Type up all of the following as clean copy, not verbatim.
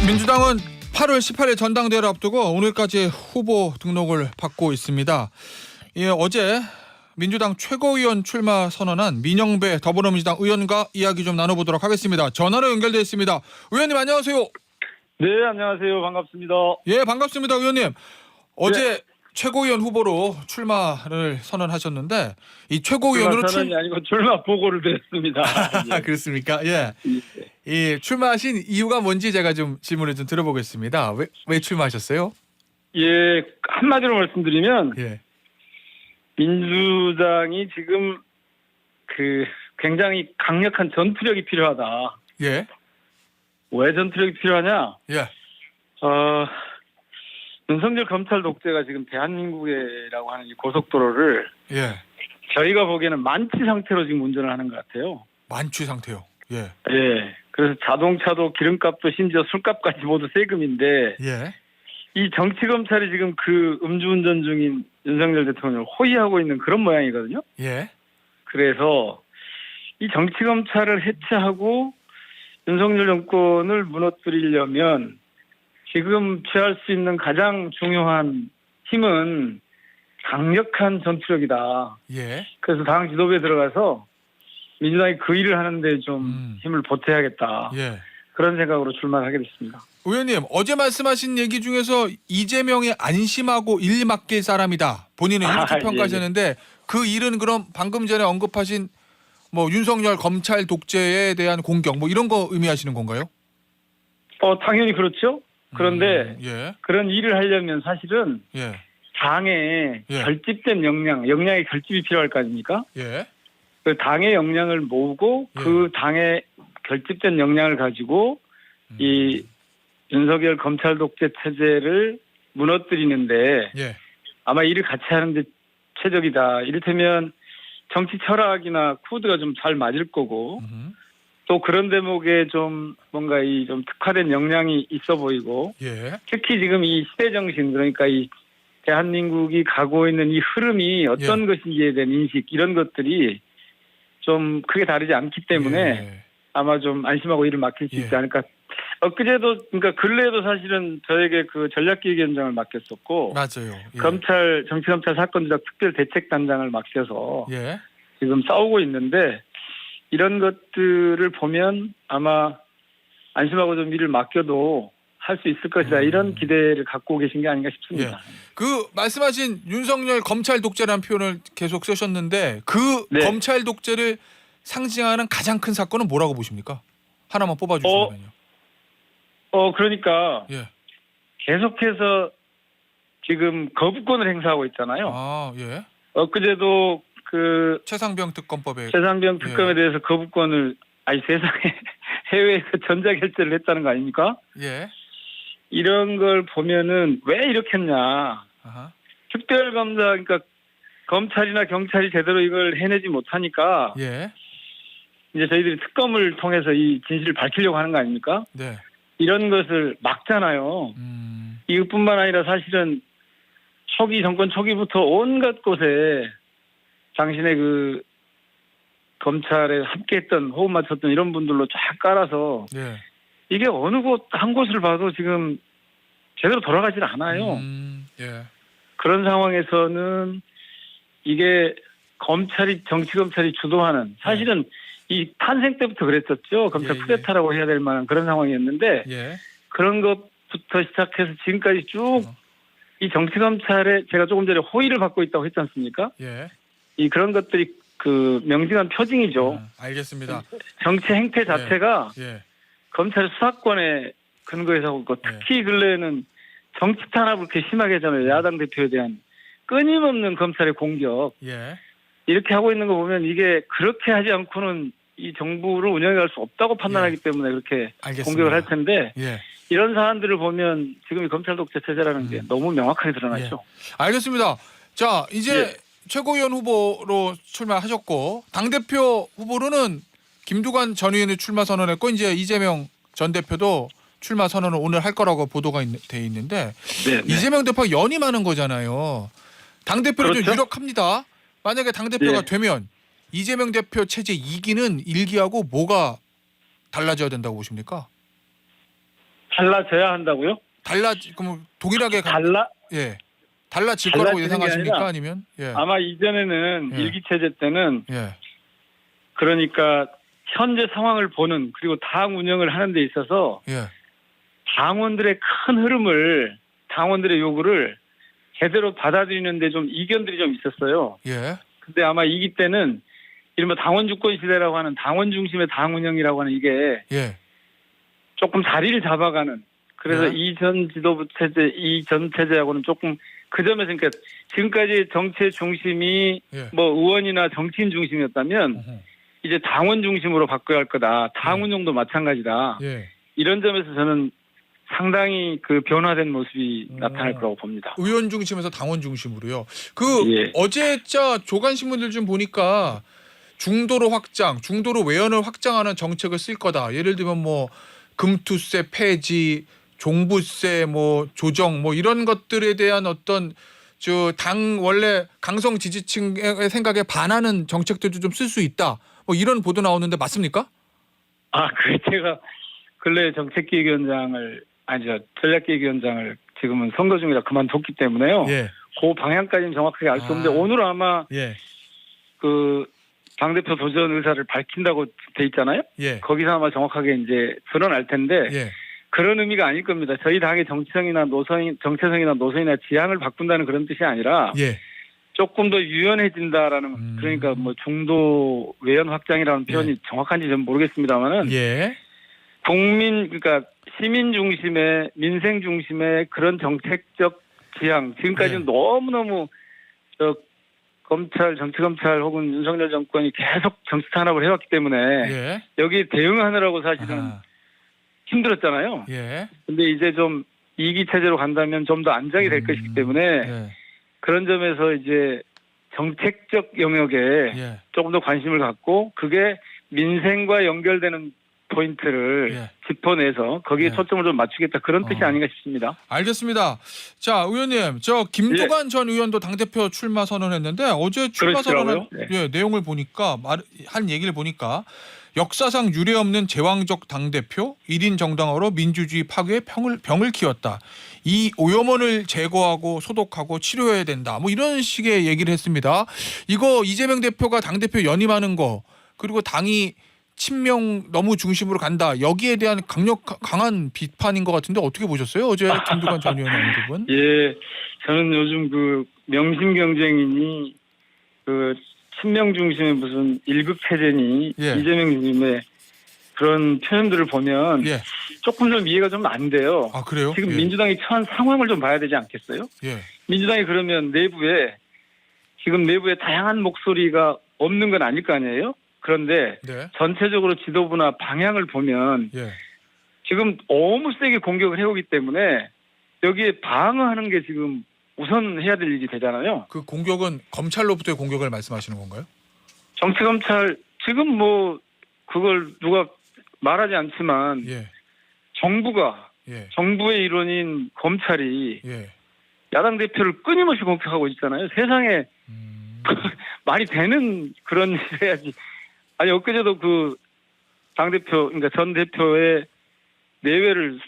민주당은 8월 18일 전당대회를 앞두고 오늘까지 후보 등록을 받고 있습니다. 예, 어제 민주당 최고위원 출마 선언한 민영배 더불어민주당 의원과 이야기 좀 나눠보도록 하겠습니다. 전화로 연결되어 있습니다. 의원님 안녕하세요. 네, 안녕하세요. 반갑습니다. 예, 반갑습니다. 의원님. 어제 최고위원 후보로 출마를 선언하셨는데 이 최고위원으로 선언이 아니고 출마 보고를 드렸습니다. 예. 그렇습니까? 예. 이 출마하신 이유가 뭔지 제가 좀 질문을 좀 들어보겠습니다. 왜 출마하셨어요? 예, 한마디로 말씀드리면 예. 민주당이 지금 굉장히 강력한 전투력이 필요하다. 예. 왜 전투력이 필요하냐? 예. 윤석열 검찰 독재가 지금 대한민국이라고 하는 이 고속도로를 예. 저희가 보기에는 만취 상태로 지금 운전을 하는 것 같아요. 만취 상태요. 예. 예. 그래서 자동차도 기름값도 심지어 술값까지 모두 세금인데 예. 이 정치검찰이 지금 그 음주운전 중인 윤석열 대통령을 호위하고 있는 그런 모양이거든요. 예. 그래서 이 정치검찰을 해체하고 윤석열 정권을 무너뜨리려면 지금 취할 수 있는 가장 중요한 힘은 강력한 전투력이다. 예. 그래서 당 지도부에 들어가서 민주당이 그 일을 하는데 좀 힘을 보태야겠다. 예. 그런 생각으로 출마를 하게 됐습니다. 의원님, 어제 말씀하신 얘기 중에서 이재명이 안심하고 일 맡길 사람이다. 본인은 이렇게 평가하셨는데 그 일은 그럼 방금 전에 언급하신 뭐 윤석열 검찰 독재에 대한 공격 뭐 이런 거 의미하시는 건가요? 당연히 그렇죠. 그런데 예. 그런 일을 하려면 사실은 예. 당의 예. 결집된 역량의 결집이 필요할 거 아닙니까? 예. 그 당의 역량을 모으고 예. 그 당의 결집된 역량을 가지고 이 윤석열 검찰 독재 체제를 무너뜨리는데 예. 아마 일을 같이 하는데 최적이다. 이를테면 정치 철학이나 코드가 좀 잘 맞을 거고 또 그런 대목에 좀 뭔가 이 좀 특화된 역량이 있어 보이고 예. 특히 지금 이 시대 정신 그러니까 이 대한민국이 가고 있는 이 흐름이 어떤 것인지에 대한 인식 이런 것들이 좀 크게 다르지 않기 때문에 예. 아마 좀 안심하고 일을 맡길 수 있지 않을까. 엊그제도 그러니까 근래에도 사실은 저에게 그 전략기획위원장을 맡겼었고 맞아요. 예. 정치검찰 사건 조작 특별대책단장을 맡겨서 예. 지금 싸우고 있는데 이런 것들을 보면 아마 안심하고 좀 일을 맡겨도 할 수 있을 것이다. 이런 기대를 갖고 계신 게 아닌가 싶습니다. 예. 그 말씀하신 윤석열 검찰 독재라는 표현을 계속 쓰셨는데 그 검찰 독재를 상징하는 가장 큰 사건은 뭐라고 보십니까? 하나만 뽑아주시면요. 그러니까 예. 계속해서 지금 거부권을 행사하고 있잖아요. 아, 예. 엊그제도 그 최상병 특검법에 최상병 특검에 대해서 거부권을 세상에 해외에서 전자결제를 했다는 거 아닙니까? 예. 이런 걸 보면은 왜 이렇게 했냐. 아하. 특별검사 그러니까 검찰이나 경찰이 제대로 이걸 해내지 못하니까 예. 이제 저희들이 특검을 통해서 이 진실을 밝히려고 하는 거 아닙니까? 네. 이런 것을 막잖아요. 이것뿐만 아니라 사실은 정권 초기부터 온갖 곳에 당신의 그 검찰에 함께했던 호흡 맞췄던 이런 분들로 쫙 깔아서 예. 이게 어느 곳 한 곳을 봐도 지금 제대로 돌아가질 않아요. 예. 그런 상황에서는 이게 정치검찰이 주도하는 사실은 이 탄생 때부터 그랬었죠. 검찰 쿠데타라고 해야 될 만한 그런 상황이었는데 예. 그런 것부터 시작해서 지금까지 쭉 이 정치검찰에 제가 조금 전에 호의를 받고 있다고 했지 않습니까? 예. 이 그런 것들이 그 명징한 표징이죠. 알겠습니다. 정치 행태 자체가 예. 검찰 수사권에 근거해서 하고 있고 특히 근래에는 정치 탄압을 그렇게 심하게 하잖아요. 야당 대표에 대한 끊임없는 검찰의 공격. 예. 이렇게 하고 있는 거 보면 이게 그렇게 하지 않고는 이 정부를 운영할 수 없다고 판단하기 때문에 그렇게 알겠습니다. 공격을 할 텐데 예. 이런 사안들을 보면 지금 이 검찰 독재 체제라는 게 너무 명확하게 드러나죠. 알겠습니다. 자, 이제 최고위원 후보로 출마하셨고 당대표 후보로는 김두관 전 의원이 출마 선언했고 이제 이재명 전 대표도 출마 선언을 오늘 할 거라고 보도가 돼 있는데 이재명 대표가 연임하는 거잖아요. 당대표로 좀 유력합니다. 만약에 당대표가 되면 이재명 대표 체제 2기는 1기하고 뭐가 달라져야 된다고 보십니까? 달라져야 한다고요? 그럼 동일하게 예. 달라질 거라고 달라지는 게 예상하십니까? 아니라 아니면 예. 아마 이전에는 예. 일기 체제 때는 예. 그러니까 현재 상황을 보는 그리고 당 운영을 하는 데 있어서 예. 당원들의 큰 흐름을 당원들의 요구를 제대로 받아들이는데 좀 이견들이 좀 있었어요. 예. 근데 아마 이기 때는 이른바 당원 주권 시대라고 하는 당원 중심의 당 운영이라고 하는 이게 예. 조금 자리를 잡아가는 그래서 네. 이전 지도부 체제, 이전 체제하고는 조금 그 점에서 그러니까 지금까지 정치의 중심이 예. 뭐 의원이나 정치인 중심이었다면 어허. 이제 당원 중심으로 바꿔야 할 거다. 당 예. 운영도 마찬가지다. 예. 이런 점에서 저는 상당히 그 변화된 모습이 나타날 거라고 봅니다. 의원 중심에서 당원 중심으로요. 예. 어제 조간 신문들 좀 보니까 중도로 확장, 중도로 외연을 확장하는 정책을 쓸 거다. 예를 들면 뭐 금투세 폐지, 종부세 뭐 조정 뭐 이런 것들에 대한 어떤 당 원래 강성 지지층의 생각에 반하는 정책들도 좀 쓸 수 있다. 뭐 이런 보도 나오는데 맞습니까? 그 제가 근래 정책기획위원장을 전략기획위원장을 지금은 선거 중이라 그만뒀기 때문에요. 예. 그 방향까지는 정확하게 알 수 없는데 오늘 아마 예. 그 당대표 도전 의사를 밝힌다고 돼 있잖아요. 예. 거기서 아마 정확하게 이제 드러날 텐데 예. 그런 의미가 아닐 겁니다. 저희 당의 정체성이나 노선이나 지향을 바꾼다는 그런 뜻이 아니라 예. 조금 더 유연해진다라는 그러니까 뭐 중도 외연 확장이라는 표현이 정확한지 좀 모르겠습니다만은 예. 그러니까 시민 중심의 민생 중심의 그런 정책적 지향 지금까지는 예. 너무너무 정치검찰 혹은 윤석열 정권이 계속 정치 탄압을 해왔기 때문에 예. 여기 대응하느라고 사실은 아하. 힘들었잖아요. 예. 근데 이제 좀 2기 체제로 간다면 좀 더 안정이 될 것이기 때문에 예. 그런 점에서 이제 정책적 영역에 예. 조금 더 관심을 갖고 그게 민생과 연결되는 포인트를 예. 짚어내서 거기에 예. 초점을 좀 맞추겠다 그런 뜻이 아닌가 싶습니다. 알겠습니다. 자, 의원님, 김두관 전 의원도 당대표 출마 선언했는데 어제 출마 선언한 그렇더라고요. 내용을 보니까 한 얘기를 보니까 역사상 유례없는 제왕적 당대표 1인 정당으로 민주주의 파괴에 병을 키웠다. 이 오염원을 제거하고 소독하고 치료해야 된다. 뭐 이런 식의 얘기를 했습니다. 이거 이재명 대표가 당대표 연임하는 거 그리고 당이 친명 너무 중심으로 간다. 여기에 대한 강한 비판인 것 같은데 어떻게 보셨어요? 어제 김두관 전 의원의 언급은? 예, 저는 요즘 그 명심 경쟁인이 그 친명 중심의 무슨 일극 체제니 예. 이재명 님의 그런 표현들을 보면 예. 조금 좀 이해가 좀 안 돼요. 아, 그래요? 지금 예. 민주당이 처한 상황을 좀 봐야 되지 않겠어요? 예. 민주당이 그러면 지금 내부에 다양한 목소리가 없는 건 아닐 거 아니에요? 그런데 네. 전체적으로 지도부나 방향을 보면 예. 지금 너무 세게 공격을 해오기 때문에 여기에 방어하는 게 지금 우선 해야 될 일이 되잖아요. 그 공격은 검찰로부터의 공격을 말씀하시는 건가요? 정치검찰 지금 뭐 그걸 누가 말하지 않지만 예. 정부의 일원인 검찰이 예. 야당 대표를 끊임없이 공격하고 있잖아요. 세상에 말이 되는 그런 일 해야지. 아니 엊그제도 그 당대표 그러니까 전 대표의 내외를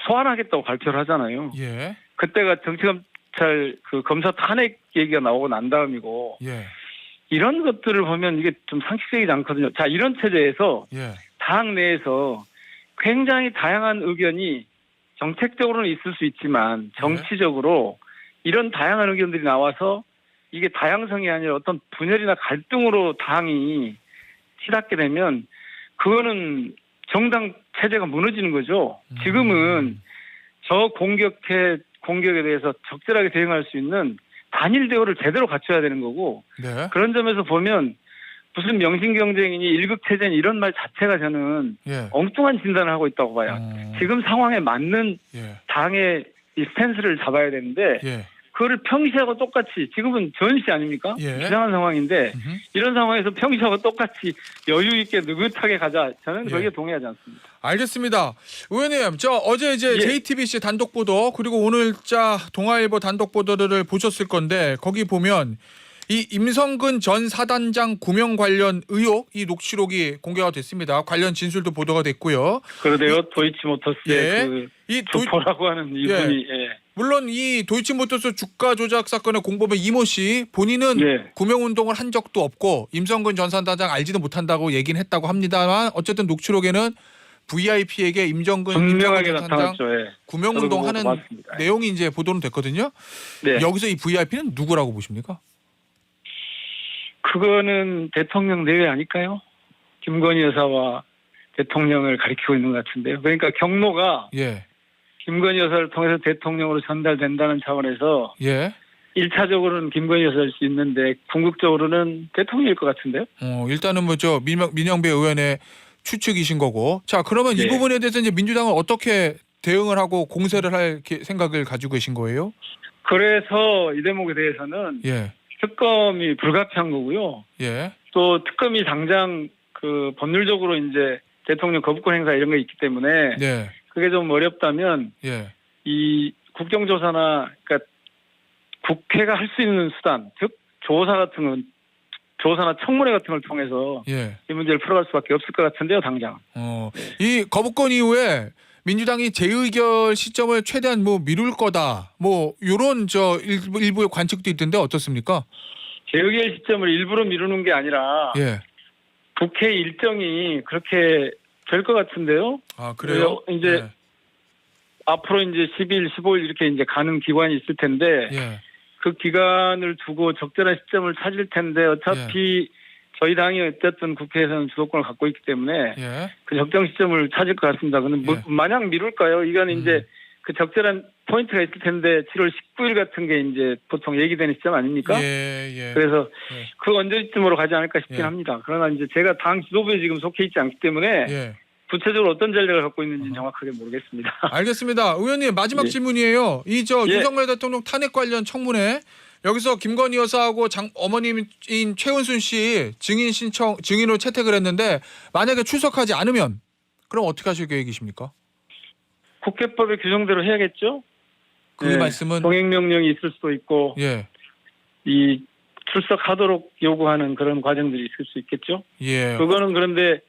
소환하겠다고 발표를 하잖아요. 예. 그때가 정치검찰 그 검사 탄핵 얘기가 나오고 난 다음이고 예. 이런 것들을 보면 이게 좀 상식적이지 않거든요. 자, 이런 체제에서 예. 당 내에서 굉장히 다양한 의견이 정책적으로는 있을 수 있지만 정치적으로 이런 다양한 의견들이 나와서 이게 다양성이 아니라 어떤 분열이나 갈등으로 당이 치닫게 되면 그거는 정당 체제가 무너지는 거죠. 지금은 저 공격에 대해서 적절하게 대응할 수 있는 단일 대우를 제대로 갖춰야 되는 거고 네. 그런 점에서 보면 무슨 명심 경쟁이니 일극 체제니 이런 말 자체가 저는 예. 엉뚱한 진단을 하고 있다고 봐요. 지금 상황에 맞는 예. 당의 이 스탠스를 잡아야 되는데 예. 그거를 평시하고 똑같이 지금은 전시 아닙니까? 예. 이상한 상황인데 이런 상황에서 평시하고 똑같이 여유 있게 느긋하게 가자. 저는 거기에 동의하지 않습니다. 알겠습니다. 의원님, 어제 이제 예. JTBC 단독 보도 그리고 오늘 동아일보 단독 보도를 보셨을 건데 거기 보면 이 임성근 전 사단장 구명 관련 의혹 이 녹취록이 공개가 됐습니다. 관련 진술도 보도가 됐고요. 그러네요. 도이치모터스의 예. 그 이 조포라고 하는 이분이 물론 이 도이치모터스 주가 조작 사건의 공범의 이모 씨 본인은 예. 구명 운동을 한 적도 없고 임성근 전 사단장 알지도 못한다고 얘기는 했다고 합니다만 어쨌든 녹취록에는 VIP에게 임성근 분명하게 전 사단장 나타났죠. 예. 구명 저도 운동하는 그거 봤습니다. 내용이 이제 보도는 됐거든요. 네. 여기서 이 VIP는 누구라고 보십니까? 그거는 대통령 내외 아닐까요? 김건희 여사와 대통령을 가리키고 있는 것 같은데요. 그러니까 경로가 예. 김건희 여사를 통해서 대통령으로 전달된다는 차원에서 예. 1차적으로는 김건희 여사일 수 있는데 궁극적으로는 대통령일 것 같은데요. 일단은 뭐 저 민영배 의원의 추측이신 거고. 자, 그러면 이 네. 부분에 대해서 이제 민주당은 어떻게 대응을 하고 공세를 할 생각을 가지고 계신 거예요? 그래서 이 대목에 대해서는 예. 특검이 불가피한 거고요. 예. 또 특검이 당장 그 법률적으로 이제 대통령 거부권 행사 이런 게 있기 때문에 네. 그게 좀 어렵다면 예. 이 국정조사나 그러니까 국회가 할 수 있는 수단, 즉 조사 같은 건 조사나 청문회 같은 걸 통해서 예. 이 문제를 풀어갈 수밖에 없을 것 같은데요, 당장. 이 거부권 이후에 민주당이 재의결 시점을 최대한 뭐 미룰 거다. 뭐 요런 저 일부의 관측도 있던데 어떻습니까? 재의결 시점을 일부러 미루는 게 아니라 예. 국회 일정이 그렇게 될 것 같은데요. 아, 그래요? 이제 예. 앞으로 이제 10일, 15일 이렇게 이제 가는 기관이 있을 텐데 예. 그 기간을 두고 적절한 시점을 찾을 텐데 어차피 저희 당이 어쨌든 국회에서는 주도권을 갖고 있기 때문에 예. 그 적정 시점을 찾을 것 같습니다. 근데 뭐 예. 마냥 미룰까요? 이건 이제 그 적절한 포인트가 있을 텐데 7월 19일 같은 게 이제 보통 얘기되는 시점 아닙니까? 예. 그래서 예. 그 언제쯤으로 가지 않을까 싶긴 예. 합니다. 그러나 이제 제가 당 지도부에 지금 속해 있지 않기 때문에 예. 구체적으로 어떤 전략을 갖고 있는지는 정확하게 모르겠습니다. 알겠습니다. 의원님 마지막 예. 질문이에요. 이 저 예. 윤석열 대통령 탄핵 관련 청문회 여기서 김건희 여사하고 어머님인 최은순 씨 증인으로 채택을 했는데 만약에 출석하지 않으면 그럼 어떻게 하실 계획이십니까? 국회법의 규정대로 해야겠죠? 그 말씀은 동행명령이 있을 수도 있고 예. 이 출석하도록 요구하는 그런 과정들이 있을 수 있겠죠? 예. 그거는 그런데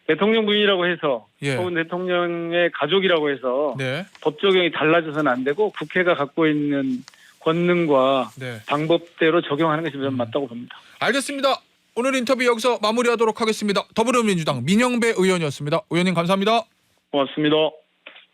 대통령 부인이라고 해서 예. 혹은 대통령의 가족이라고 해서 네. 법 적용이 달라져서는 안 되고 국회가 갖고 있는 권능과 네. 방법대로 적용하는 것이 저는 맞다고 봅니다. 알겠습니다. 오늘 인터뷰 여기서 마무리하도록 하겠습니다. 더불어민주당 민영배 의원이었습니다. 의원님 감사합니다. 고맙습니다.